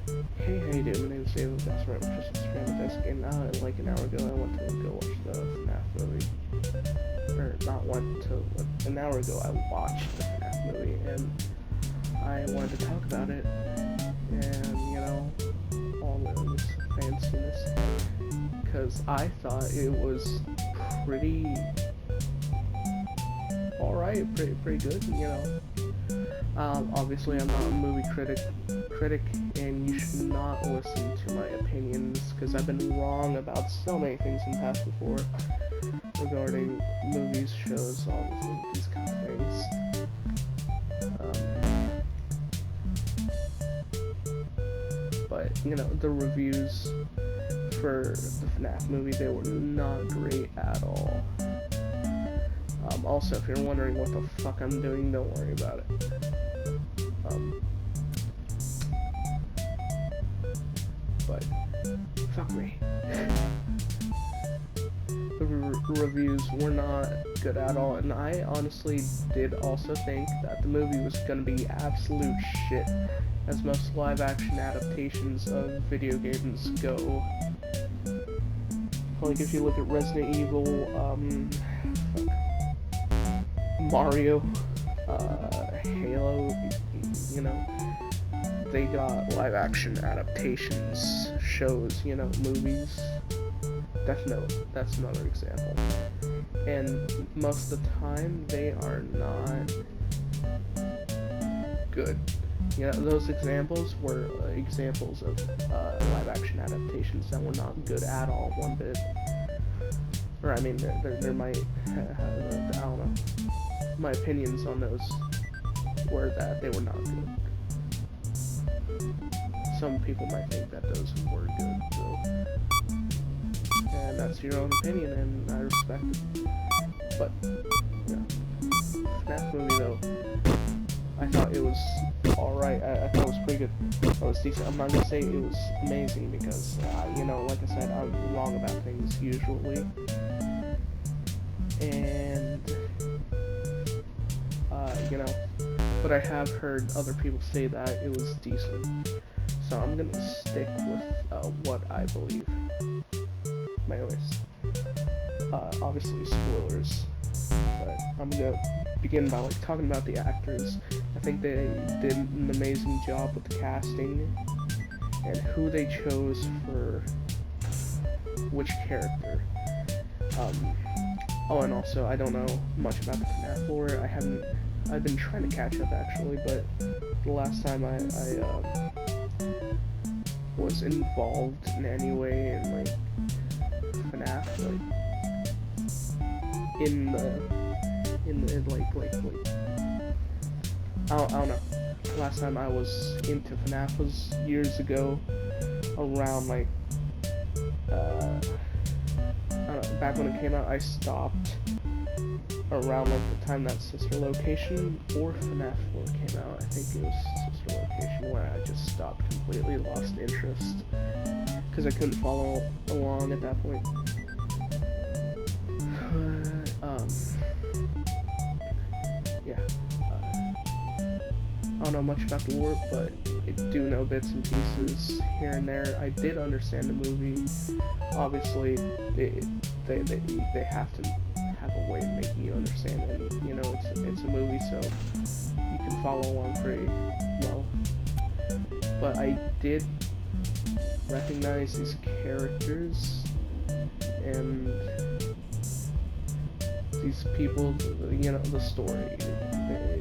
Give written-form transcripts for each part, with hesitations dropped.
Hey, how you doing? My name is David. That's right, I'm just streaming my desk. And like an hour ago, I went to go watch the FNAF movie. Or not went to. An hour ago, I watched the FNAF movie, and I wanted to talk about it. And all this fanciness, because I thought it was pretty alright, pretty good. Obviously, I'm not a movie critic, and you should not listen to my opinions, because I've been wrong about so many things in the past before regarding movies, shows, obviously, these kind of things. But, the reviews for the FNAF movie, they were not great at all. Also, if you're wondering what the fuck I'm doing, don't worry about it. But fuck me. The reviews were not good at all, and I honestly did also think that the movie was gonna be absolute shit, as most live-action adaptations of video games go. Like if you look at Resident Evil, Mario, Halo, they got live-action adaptations, shows, movies. Death Note, that's another example. And most of the time, they are not good. Those examples were examples of live-action adaptations that were not good at all, one bit. Or, I mean, there might, I don't know. My opinions on those were that they were not good. Some people might think that those were good, so. And that's your own opinion, and I respect it. But, FNAF movie, though, I thought it was alright. I thought it was pretty good. It was decent. I'm not gonna say it was amazing because, like I said, I'm wrong about things usually. And, but I have heard other people say that it was decent. So I'm gonna stick with what I believe. Anyways, obviously spoilers, but I'm gonna begin by talking about the actors. I think they did an amazing job with the casting and who they chose for which character. Oh, and also I don't know much about the FNAF lore. I've been trying to catch up actually, but the last time I was involved in any way in FNAF, in the I don't know. Last time I was into FNAF was years ago, around I don't know, back when it came out. I stopped around the time that Sister Location or FNAF 4 came out. I think it was Sister Location where I just stopped completely, lost interest, because I couldn't follow along at that point. Yeah. I don't know much about the lore, but I do know bits and pieces here and there. I did understand the movie. Obviously, they have to have a way of making you understand it. It's a movie, so you can follow along pretty well. But I did recognize these characters and these people, the story.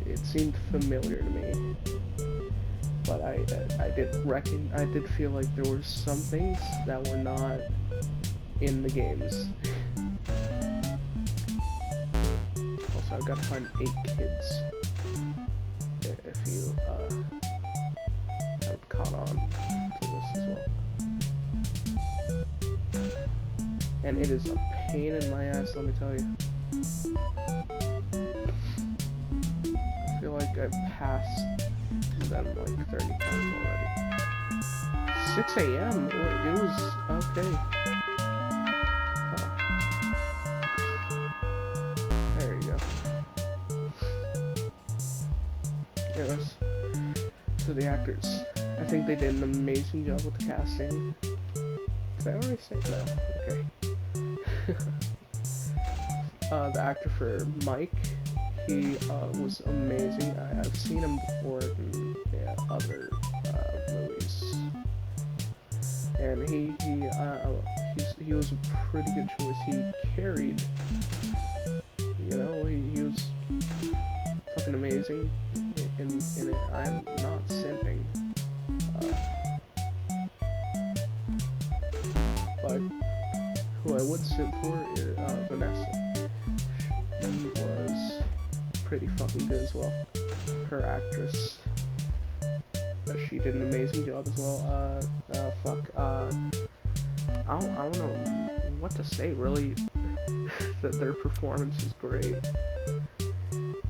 It seemed familiar to me, but I did feel like there were some things that were not in the games. Also, I've got to find 8 kids. If you have caught on to this as well. And it is a pain in my ass, let me tell you. I feel like I've passed them 30 times already. 6 a.m.? It was okay. There you go. Anyways, so the actors. I I think they did an amazing job with the casting. Did I already say that? Okay. The actor for Mike, he was amazing. I've seen him before in other movies, and he was a pretty good choice. He carried, he was fucking amazing in it. I'm not simping, but who I would simp for is Vanessa. She was pretty fucking good as well. Her actress, she did an amazing job as well. I don't know what to say really. That their performance is great,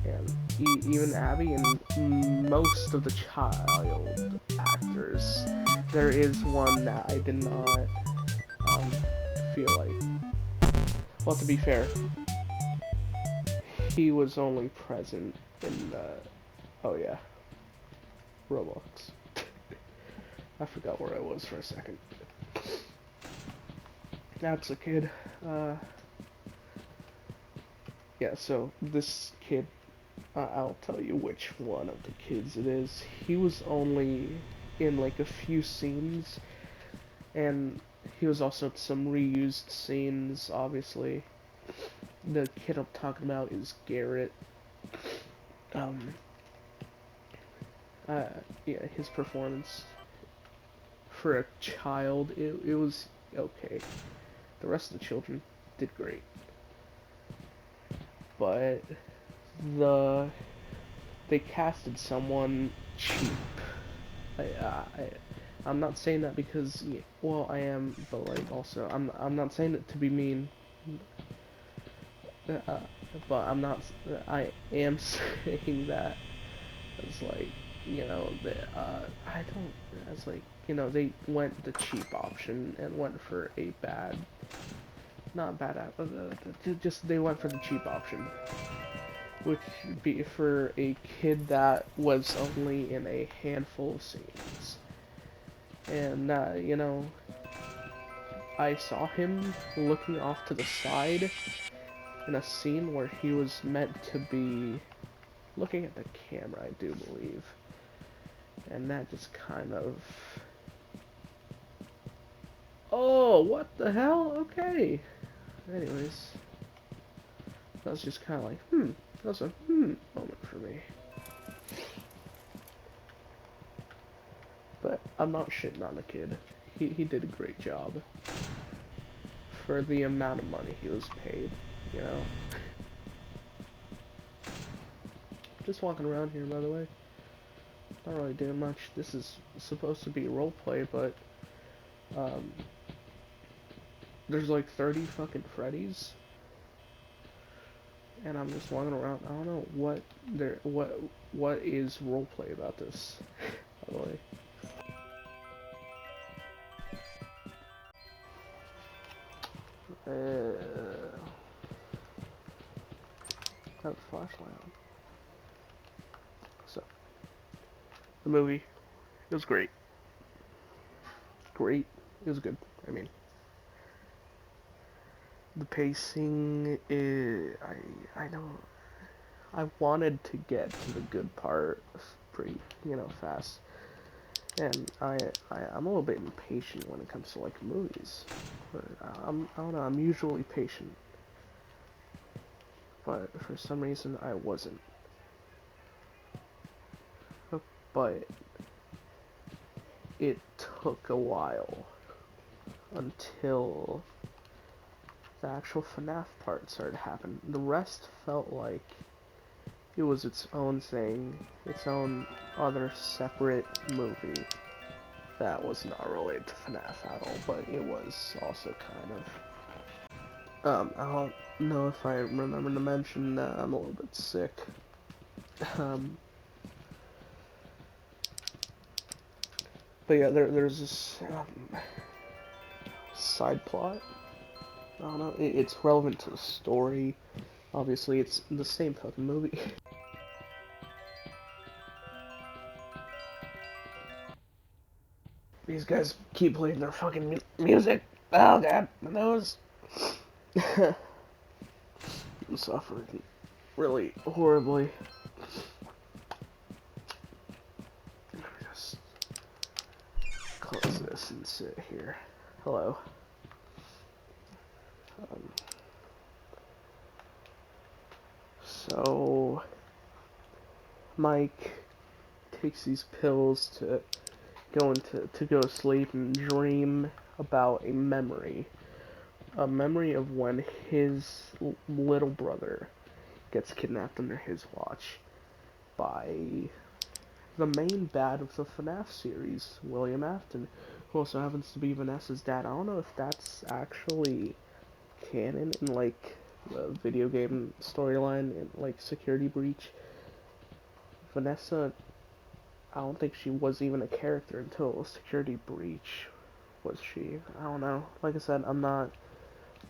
and even Abby and most of the child actors. There is one that I did not feel like. Well, to be fair, he was only present in oh yeah, Roblox. I forgot where I was for a second. That's a kid. Yeah, so this kid, I'll tell you which one of the kids it is. He was only in like a few scenes, and he was also in some reused scenes, obviously. The kid I'm talking about is Garrett. Um, yeah, his performance for a child, it was okay. The rest of the children did great. But they casted someone cheap. I'm not saying that because, well, I am, but like also, I'm not saying it to be mean. But I am saying that as like, I don't, as like, they went the cheap option and went for a bad, not bad, just they went for the cheap option. Which would be for a kid that was only in a handful of scenes. And, I saw him looking off to the side in a scene where he was meant to be looking at the camera, I do believe. And that just kind of... Oh, what the hell? Okay. Anyways. That was just kind of like, that was a moment for me. But I'm not shitting on the kid. He did a great job. For the amount of money he was paid, Just walking around here, by the way. Not really doing much. This is supposed to be roleplay, but, there's like 30 fucking Freddy's. And I'm just walking around. I don't know what is roleplay about this, by the way. Have a flashlight on. So, the movie, it was great. Great. It was good. I mean, the pacing is, I don't, I wanted to get to the good part pretty, fast. And I'm a little bit impatient when it comes to, like, movies. But I don't know, I'm usually patient. But for some reason, I wasn't. But it took a while until the actual FNAF part started happening. The rest felt like it was its own thing, its own other separate movie that was not related to FNAF at all, but it was also kind of. I don't know if I remember to mention that I'm a little bit sick. But yeah, there's this side plot. I don't know, it's relevant to the story. Obviously, it's the same fucking movie. these guys keep playing their fucking music. Oh god, my nose. I'm suffering really horribly. Let me just close this and sit here. Hello. Um, so, Mike takes these pills to go to sleep and dream about a memory of when his little brother gets kidnapped under his watch by the main bad of the FNAF series, William Afton, who also happens to be Vanessa's dad. I don't know if that's actually canon in like the video game storyline in like Security Breach. Vanessa, I don't think she was even a character until Security Breach. Was she? I don't know. Like I said, I'm not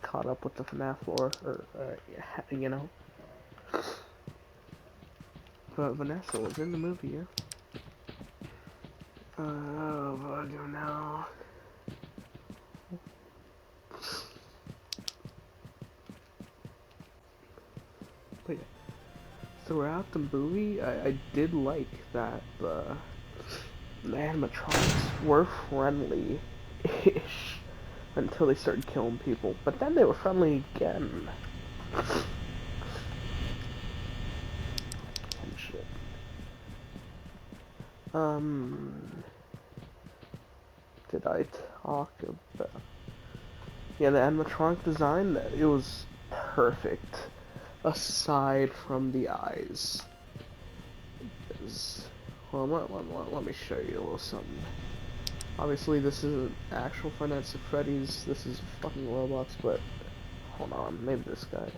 caught up with the FNAF lore, or you know. But Vanessa was in the movie, yeah. Oh, fuck, no. But yeah, throughout the movie, I did like that the animatronics were friendly-ish until they started killing people. But then they were friendly again. And shit. Did I talk about... Yeah, the animatronic design, it was perfect. Aside from the eyes. Well, let me show you a little something. Obviously, this isn't actual Five Nights at Freddy's. This is fucking Roblox, but hold on, maybe this guy.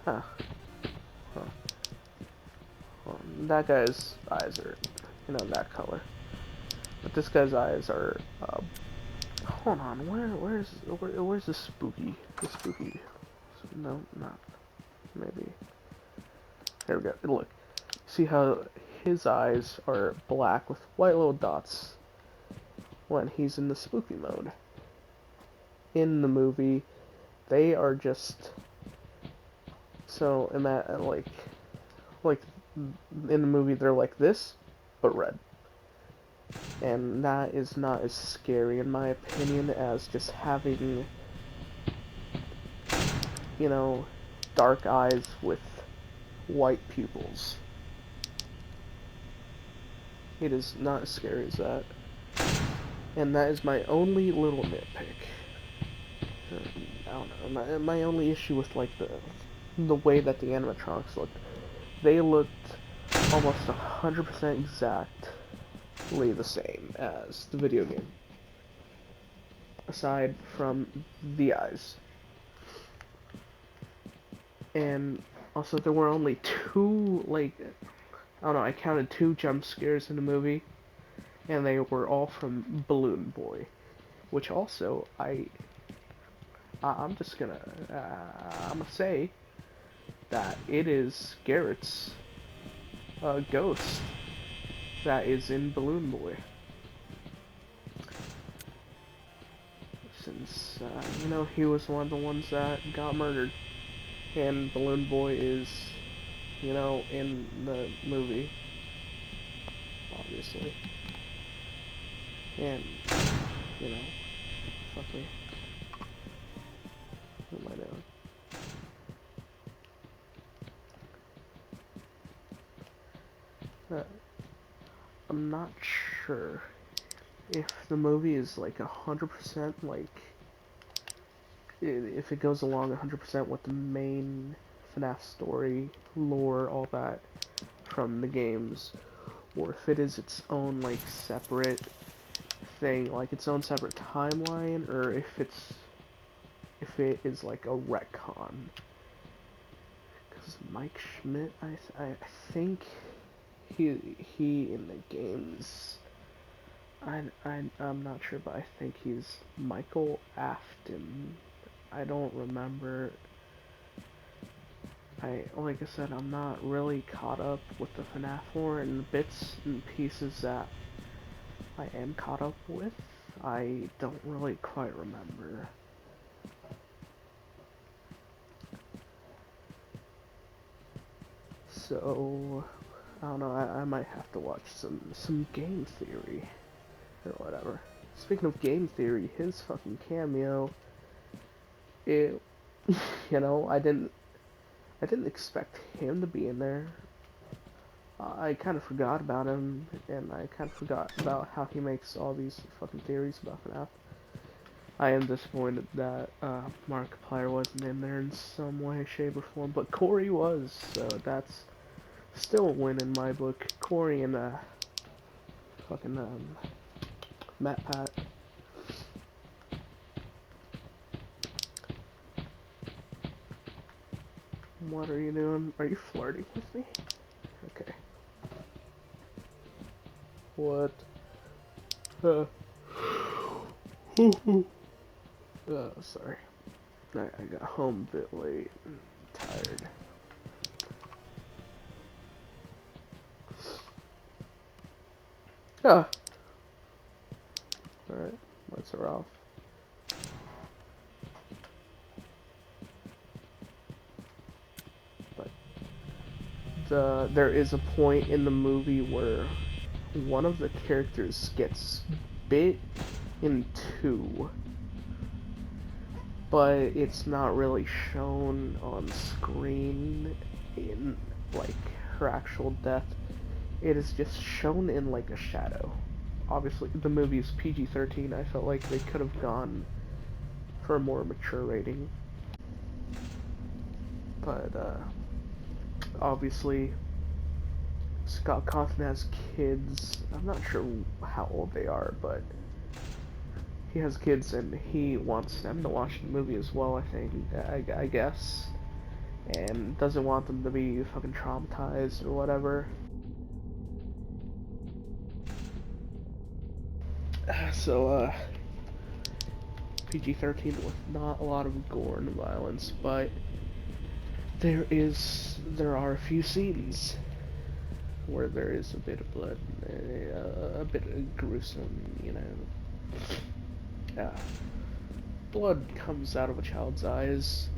Huh. Huh. Well, that guy's eyes are, that color. But this guy's eyes are. Hold on, where's the spooky? The spooky. No, not. Maybe. There we go. Look. See how his eyes are black with white little dots when he's in the spooky mode. In the movie, they are just so like in the movie they're like this, but red. And that is not as scary in my opinion as just having, dark eyes with white pupils. It is not as scary as that. And that is my only little nitpick. I don't know. My only issue with like the way that the animatronics looked. They looked almost 100% exactly the same as the video game. Aside from the eyes. And also there were only two, like, I don't know, I counted 2 jump scares in the movie. And they were all from Balloon Boy. Which also, I'm just gonna, I'm gonna say that it is Garrett's ghost that is in Balloon Boy. Since, he was one of the ones that got murdered. And Balloon Boy is, in the movie. Obviously. And, fuck me. What am I doing? I'm not sure if the movie is like 100% like if it goes along 100% with the main FNAF story, lore, all that from the games, or if it is its own like separate thing, like its own separate timeline, or if it is like a retcon. Because Mike Schmidt, I think he in the games, I'm not sure, but I think he's Michael Afton. I don't remember Like I said, I'm not really caught up with the FNAF lore, and the bits and pieces that I am caught up with, I don't really quite remember. So, I don't know, I might have to watch some game theory, or whatever. Speaking of game theory, his fucking cameo, it, you know, I didn't expect him to be in there. I kind of forgot about him, and I kind of forgot about how he makes all these fucking theories about FNAF. I am disappointed that Markiplier wasn't in there in some way, shape, or form, but Corey was, so that's still a win in my book. Corey and fucking Matt Pat. What are you doing? Are you flirting with me? Okay. What? Sorry. I got home a bit late and tired. Ah! Alright, lights are off. But there is a point in the movie where one of the characters gets bit in two, but it's not really shown on screen in like her actual death. It is just shown in like a shadow. Obviously, the movie is PG-13. I felt like they could have gone for a more mature rating, but obviously Scott Cawthon has kids. I'm not sure how old they are, but he has kids and he wants them to watch the movie as well, I think, I guess. And doesn't want them to be fucking traumatized or whatever. So, PG-13 with not a lot of gore and violence, but there are a few scenes where there is a bit of blood, a bit gruesome, you know. Blood comes out of a child's eyes,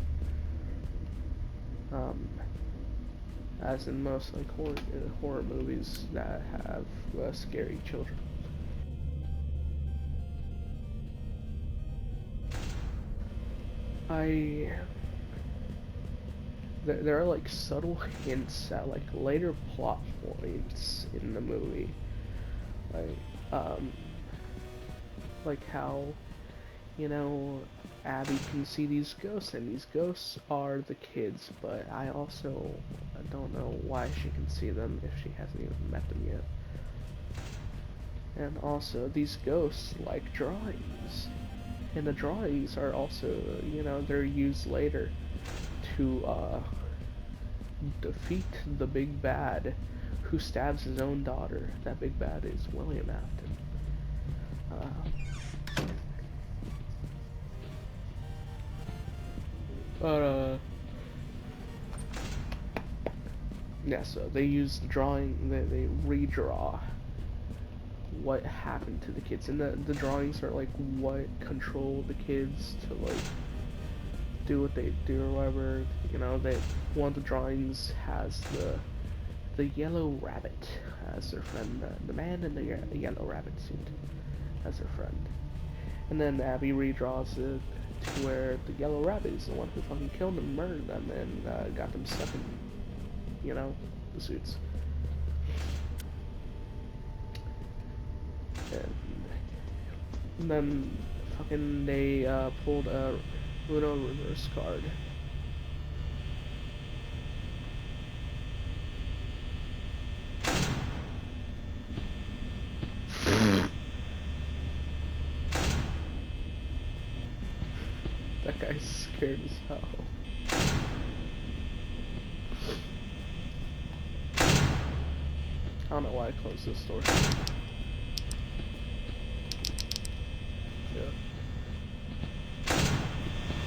as in most like horror movies that have scary children. There are like subtle hints at like later plot points in the movie, like um, like how, you know, Abby can see these ghosts, and these ghosts are the kids, but I also don't know why she can see them if she hasn't even met them yet. And also, these ghosts like drawings, and the drawings are also, you know, they're used later to defeat the big bad who stabs his own daughter. That big bad is William Afton. But yeah, so they use the drawing, they redraw what happened to the kids, and the drawings are like what control the kids to like do what they do or whatever. You know, they one of the drawings has the yellow rabbit as their friend, the man in the yellow rabbit suit as their friend, and then Abby redraws it to where the yellow rabbit is the one who fucking killed them, murdered them, and got them stuck in, you know, the suits. And then fucking they pulled a Uno reverse card. That guy's scared as hell. I don't know why I closed this door. Yeah.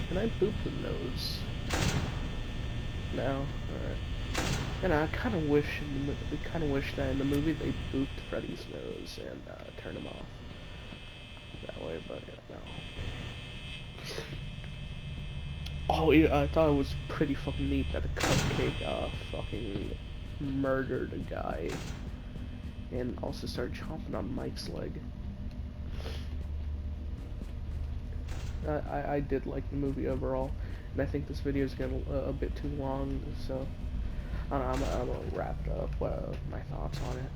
Can I boop the nose? now. And I kind of wish, that in the movie they booped Freddy's nose and turned him off that way, but yeah, no. Oh, yeah, I thought it was pretty fucking neat that the cupcake fucking murdered a guy and also started chomping on Mike's leg. I did like the movie overall, and I think this video is getting a bit too long, so I'm gonna wrap up my thoughts on it.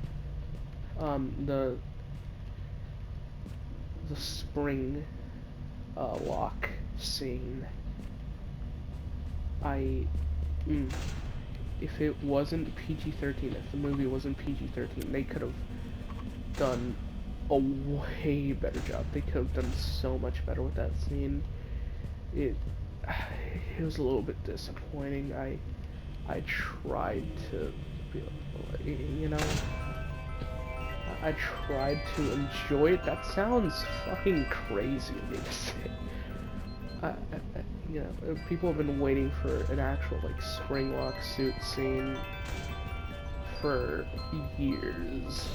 The spring lock scene. If it wasn't PG-13, if the movie wasn't PG-13, they could have done a way better job. They could have done so much better with that scene. It was a little bit disappointing. I tried to, you know, I tried to enjoy it. That sounds fucking crazy of me to say. You know, people have been waiting for an actual, like, spring lock suit scene for years.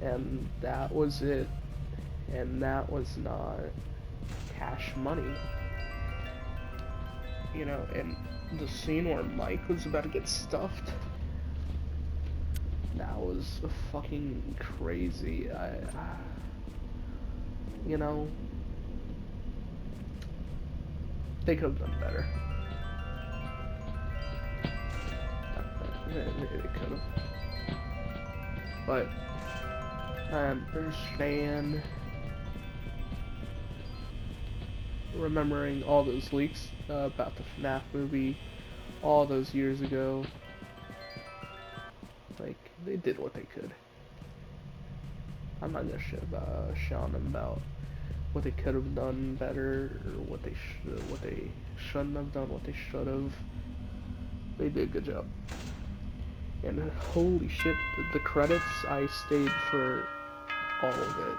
And that was it. And that was not cash money. You know, and the scene where Mike was about to get stuffed, that was fucking crazy. You know, they could have done better. They could have. But I understand remembering all those leaks about the FNAF movie all those years ago. Like, they did what they could. I'm not gonna shit on them about what they could have done better, or what they shouldn't have done, what they should have. They did a good job. And holy shit, the credits, I stayed for all of it.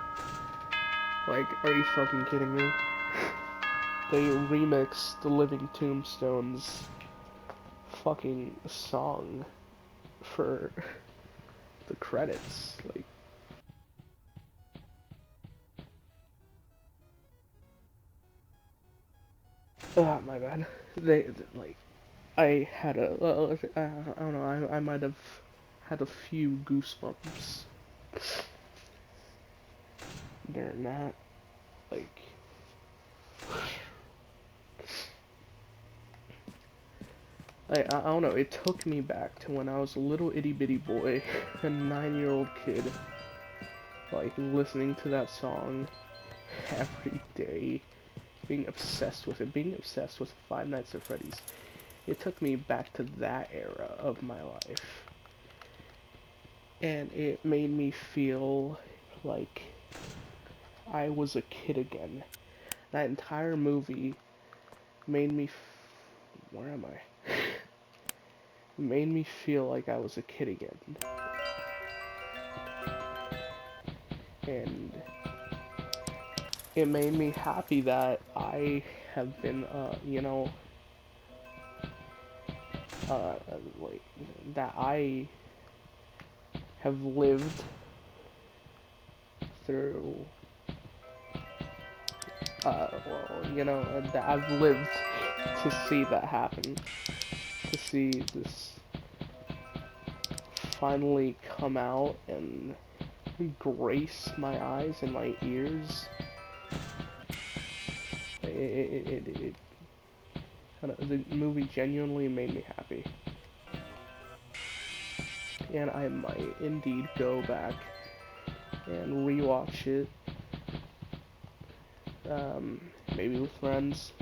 Like, are you fucking kidding me? They remixed the Living Tombstones fucking song for the credits. Like, my bad. They, like, I had I don't know, I might have had a few goosebumps during that. Like, I don't know, it took me back to when I was a little itty bitty boy, a 9-year-old kid, like, listening to that song every day, being obsessed with it, being obsessed with Five Nights at Freddy's. It took me back to that era of my life. And it made me feel like I was a kid again. That entire movie made me where am I? Made me feel like I was a kid again. And it made me happy that I have been, you know, like, that I have lived through, well, you know, that I've lived to see that happen. To see this finally come out and grace my eyes and my ears. The movie genuinely made me happy. And I might indeed go back and rewatch it. Maybe with friends.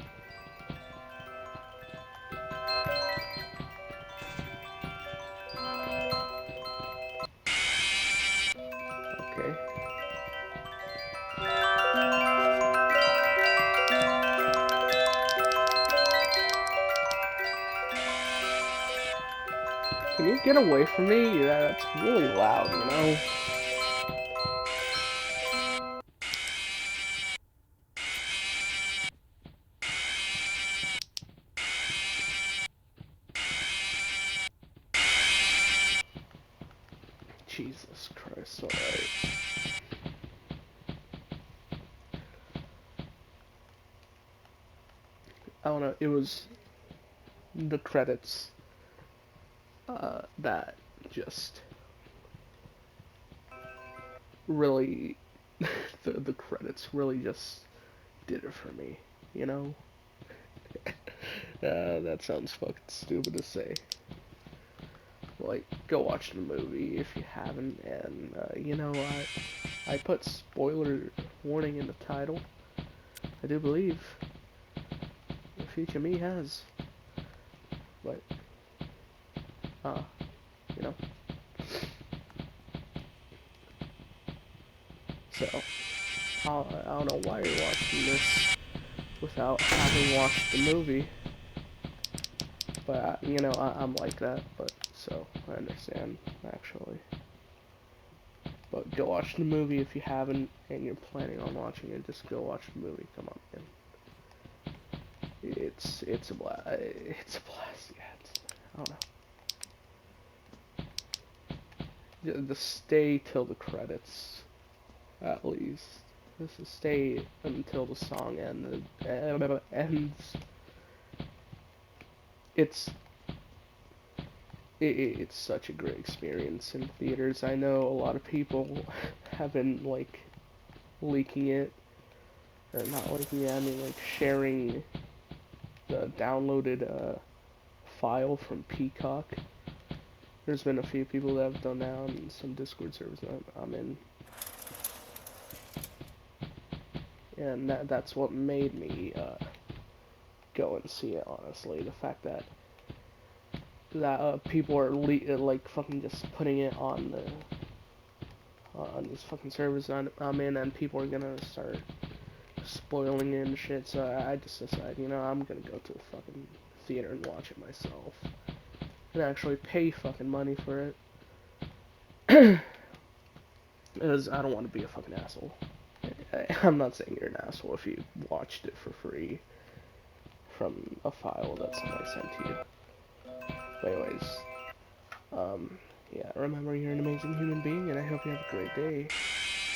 Okay. Can you get away from me? Yeah, that's really loud, you know? Alright. I don't know, it was the credits that just really, the credits really just did it for me, you know? That sounds fucking stupid to say. Like, go watch the movie if you haven't, and, you know, I put spoiler warning in the title. I do believe Future Me has, but, you know, so, I don't know why you're watching this without having watched the movie, but, you know, I'm like that, but, so, I understand, actually. But go watch the movie if you haven't, and you're planning on watching it, just go watch the movie, come on, man. It's a blast, yeah, I don't know. Just stay till the credits, at least. Just stay until the song ends. It's it's such a great experience in theaters. I know a lot of people have been like leaking it, or not leaking it. I mean like sharing the downloaded file from Peacock. There's been a few people that have done that on some Discord servers that I'm in, and that's what made me go and see it. Honestly, the fact that people are like fucking just putting it on the on these fucking servers I'm in, and people are gonna start spoiling it and shit. So I just decided, you know, I'm gonna go to the fucking theater and watch it myself, and actually pay fucking money for it, because I don't want to be a fucking asshole. I'm not saying you're an asshole if you watched it for free from a file that somebody sent to you. But anyways, yeah, remember you're an amazing human being, and I hope you have a great day,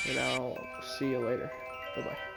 and I'll see you later. Bye-bye.